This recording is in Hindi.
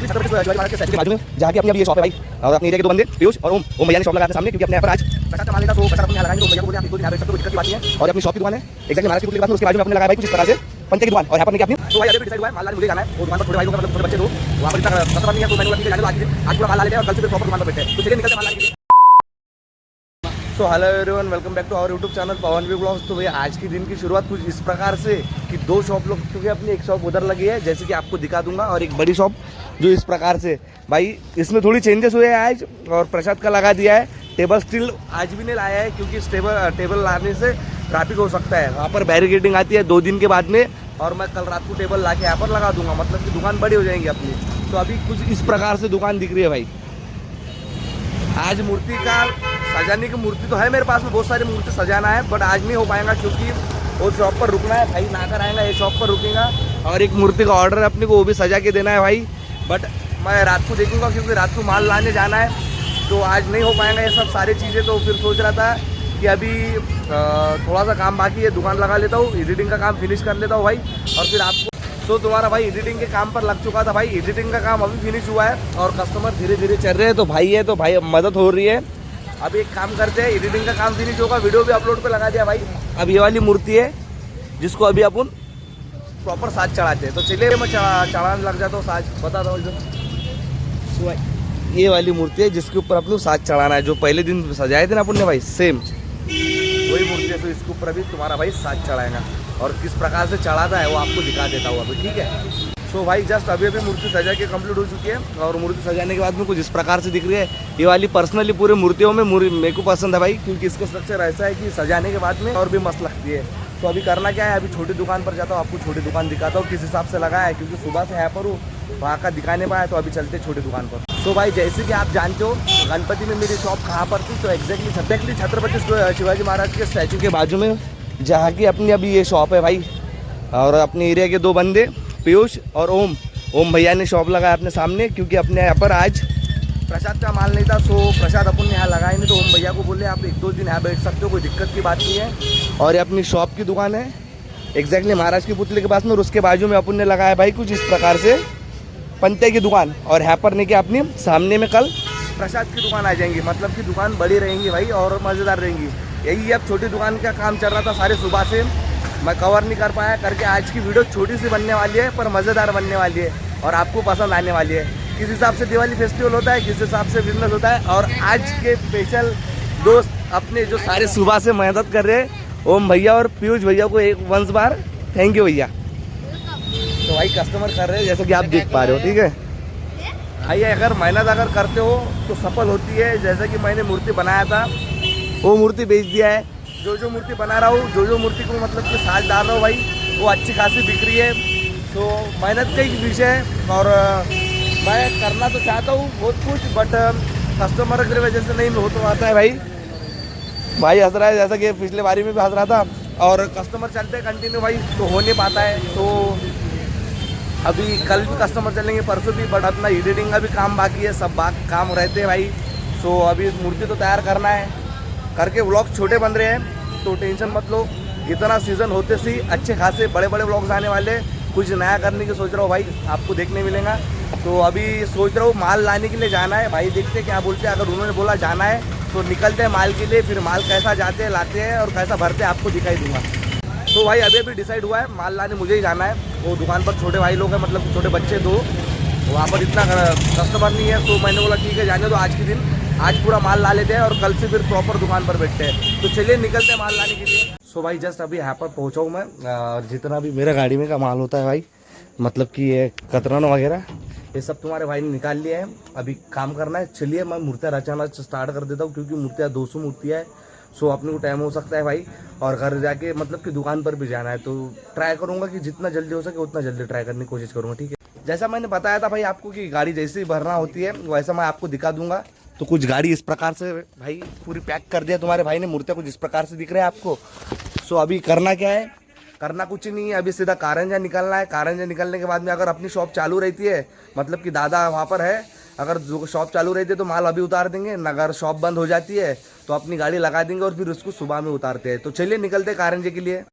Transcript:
जहाँ की अपनी अभी ये शॉप है भाई, और अपने एरिया के दो बंदे पीयूष और ओम भैया ने शॉप लगाया सामने, क्योंकि अपने यहाँ पर आज प्रसाद का माल लेता तो प्रसाद अपने यहाँ लगाएंगे। तो भैया को बोले आप एक दो दिन यहाँ कोई दिक्कत की बात नहीं है। और अपनी शॉप की दुकान है एक्जैक्टली महाराज की पुतले के पास, उसके बाजू में अपने लगाया भाई कुछ इस प्रकार से पंते की दुकान, और यहाँ पर नहीं अपनी। तो भाई अभी डिसाइड हुआ है माल लाने मुझे जाना है, वो दुकान पर छोटे भाई लोग मतलब छोटे बच्चे दो वहाँ पर इतना खत्म नहीं है, तो मैंने जाने आज पूरा माल ला लेते हैं और कल से फिर प्रॉपर दुकान पर बैठे हैं। तो चलिए निकलते माल लाने। So hello everyone, welcome back to our YouTube channel Pawan V blogs. तो भैया आज की दिन की शुरुआत कुछ इस प्रकार से कि दो शॉप लोग, क्योंकि अपनी एक शॉप उधर लगी है जैसे कि आपको दिखा दूंगा, और एक बड़ी शॉप जो इस प्रकार से भाई इसमें थोड़ी चेंजेस हुए हैं आज, और प्रसाद का लगा दिया है। टेबल स्टिल आज भी नहीं लाया है क्योंकि टेबल लाने से ट्रैफिक हो सकता है, वहाँ पर बैरिकेडिंग आती है 2 दिन के बाद में, और मैं कल रात को टेबल ला के यहाँ पर लगा दूंगा, मतलब कि दुकान बड़ी हो जाएंगी अपनी। तो अभी कुछ इस प्रकार से दुकान दिख रही है भाई। आज मूर्ति का सजाने की मूर्ति तो है मेरे पास में, बहुत सारी मूर्ति सजाना है, बट आज नहीं हो पाएगा क्योंकि वो शॉप पर रुकना है भाई, ना कर आएगा ये शॉप पर रुकेगा, और एक मूर्ति का ऑर्डर है अपने को, वो भी सजा के देना है भाई। बट मैं रात को देखूंगा क्योंकि रात को माल लाने जाना है, तो आज नहीं हो पाएगा ये सब सारी चीज़ें। तो फिर सोच रहा था कि अभी थोड़ा सा काम बाकी है, दुकान लगा लेता हूँ, एडिटिंग का काम फिनिश कर लेता हूँ भाई, और फिर आपको। तो तुम्हारा भाई एडिटिंग के काम पर लग चुका था भाई, एडिटिंग का काम अभी फिनिश हुआ है, और कस्टमर धीरे धीरे चल रहे हैं, तो भाई है तो भाई मदद हो रही है। अब एक काम करते हैं, एडिटिंग का काम फिनिश होगा, वीडियो भी अपलोड पे लगा दिया भाई। अब ये वाली मूर्ति है जिसको अभी अपन प्रॉपर साज चढ़ाते हैं, तो चलिए मैं चढ़ाने लग जाता हूँ साज, बताता हूँ। तो ये वाली मूर्ति है जिसके ऊपर अपने साज चढ़ाना है, जो पहले दिन सजाए थे ना अपन ने भाई, सेम वही मूर्ति है। तो इसके ऊपर अभी तुम्हारा भाई साज चढ़ाएगा, और किस प्रकार से चढ़ाता है वो आपको दिखा देता हूँ अभी, ठीक है। सो भाई जस्ट अभी मूर्ति सजा के कंप्लीट हो चुकी है, और मूर्ति सजाने के बाद में कुछ इस प्रकार से दिख रही है। ये वाली पर्सनली पूरे मूर्तियों में मेरे को पसंद है भाई, क्योंकि इसका स्ट्रक्चर ऐसा है कि सजाने के बाद में और भी मस्त लगती है। तो अभी करना क्या है, अभी छोटी दुकान पर जाता हूँ, आपको छोटी दुकान दिखाता हूँ किस हिसाब से लगाया है, क्योंकि सुबह से यहाँ पर हूँ, वहाँ का दिखाने पाया, तो अभी चलते छोटी दुकान पर। सो भाई जैसे कि आप जानते हो गणपति में मेरी शॉप कहाँ पर थी, तो एग्जैक्टली छत्रपति शिवाजी महाराज के स्टैचू के बाजू में, जहाँ की अपनी अभी ये शॉप है भाई। और अपने एरिया के दो बंदे पीयूष और ओम भैया ने शॉप लगाया अपने सामने, क्योंकि अपने यहाँ पर आज प्रसाद का माल नहीं था, सो प्रसाद अपन ने यहाँ लगाए नहीं, तो ओम भैया को बोले आप 1-2 दिन यहाँ बैठ सकते हो, कोई दिक्कत की बात नहीं है। और ये अपनी शॉप की दुकान है एग्जैक्टली महाराज के पुतले के पास में, और उसके बाजू में अपन ने लगाया भाई कुछ इस प्रकार से पंते की दुकान, और यहाँ पर नहीं कि अपनी सामने में कल प्रसाद की दुकान आ जाएंगी, मतलब कि दुकान बड़ी रहेंगी भाई और मज़ेदार रहेंगी। यही अब छोटी दुकान का काम चल रहा था सारे सुबह से, मैं कवर नहीं कर पाया करके आज की वीडियो छोटी सी बनने वाली है, पर मज़ेदार बनने वाली है और आपको पसंद आने वाली है। किस हिसाब से दिवाली फेस्टिवल होता है, किस हिसाब से बिजनेस होता है, और आज के स्पेशल दोस्त अपने जो सारे सुबह से मेहनत कर रहे हैं, ओम भैया और पीयूष भैया को एक वंस बार थैंक यू भैया। तो भाई कस्टमर कर रहे हैं जैसे कि आप देख पा रहे हो, ठीक है भाई। अगर मेहनत अगर करते हो तो सफल होती है। जैसे कि मैंने मूर्ति बनाया था, वो मूर्ति बेच दिया है, जो मूर्ति बना रहा हूँ, जो मूर्ति को मतलब कि साज डाल रहा हूँ भाई, वो अच्छी खासी बिक रही है। तो मेहनत का ही विषय है, और मैं करना तो चाहता हूँ बहुत कुछ, बट कस्टमर की वजह से नहीं हो तो आता है भाई। भाई हंस रहा है जैसा कि पिछले बारी में भी हंस रहा था, और कस्टमर चलते कंटिन्यू भाई तो हो नहीं पाता है। तो अभी कल भी कस्टमर चलेंगे, परसों भी, बट अपना एडिटिंग का भी काम बाकी है, सब काम रहते हैं भाई। सो अभी मूर्ति तो तैयार करना है, करके व्लॉग छोटे बन रहे हैं, तो टेंशन मत लो। इतना सीज़न होते सी अच्छे खासे बड़े व्लॉग्स आने वाले, कुछ नया करने की सोच रहा हूँ भाई, आपको देखने मिलेगा। तो अभी सोच रहा हूँ माल लाने के लिए जाना है भाई, देखते क्या बोलते हैं। अगर उन्होंने बोला जाना है तो निकलते हैं माल के लिए, फिर माल कैसा जाते हैं लाते हैं और कैसा भरते हैं आपको दिखाई दूंगा। तो भाई अभी डिसाइड हुआ है माल लाने मुझे ही जाना है। वो दुकान पर छोटे भाई लोग हैं, मतलब छोटे बच्चे दो, वहाँ पर इतना कस्टमर नहीं है, तो मैंने बोला ठीक है जाने दो आज के दिन, आज पूरा माल ला लेते हैं और कल से फिर प्रॉपर दुकान पर बैठते हैं। तो चलिए निकलते हैं माल लाने के लिए। सो भाई जस्ट अभी यहाँ पर पहुँचा हूँ मैं, जितना भी मेरा गाड़ी में का माल होता है भाई, मतलब कि ये कतरन वगैरह ये सब तुम्हारे भाई ने निकाल लिया है, अभी काम करना है। चलिए मैं मूर्तियाँ रचाना स्टार्ट कर देता हूँ, क्योंकि मूर्तियाँ 200 मूर्तियाँ है, सो अपने को टाइम हो सकता है भाई, और घर जाके मतलब कि दुकान पर भी जाना है। तो ट्राई करूँगा कि जितना जल्दी हो सके उतना जल्दी ट्राई करने की कोशिश करूँगा, ठीक है। जैसा मैंने बताया था भाई आपको कि गाड़ी जैसे ही भरना होती है वैसा मैं आपको दिखा दूंगा। तो कुछ गाड़ी इस प्रकार से भाई पूरी पैक कर दिया तुम्हारे भाई ने, मूर्तियाँ कुछ इस प्रकार से दिख रहे हैं आपको। सो अभी करना क्या है, करना कुछ नहीं है, अभी सीधा कारंजा निकलना है। कारंजा निकलने के बाद में अगर अपनी शॉप चालू रहती है, मतलब कि दादा वहाँ पर है, अगर शॉप चालू रहती है तो माल अभी उतार देंगे, अगर शॉप बंद हो जाती है तो अपनी गाड़ी लगा देंगे और फिर उसको सुबह में उतारते हैं। तो चलिए निकलते हैं कारंजे के लिए।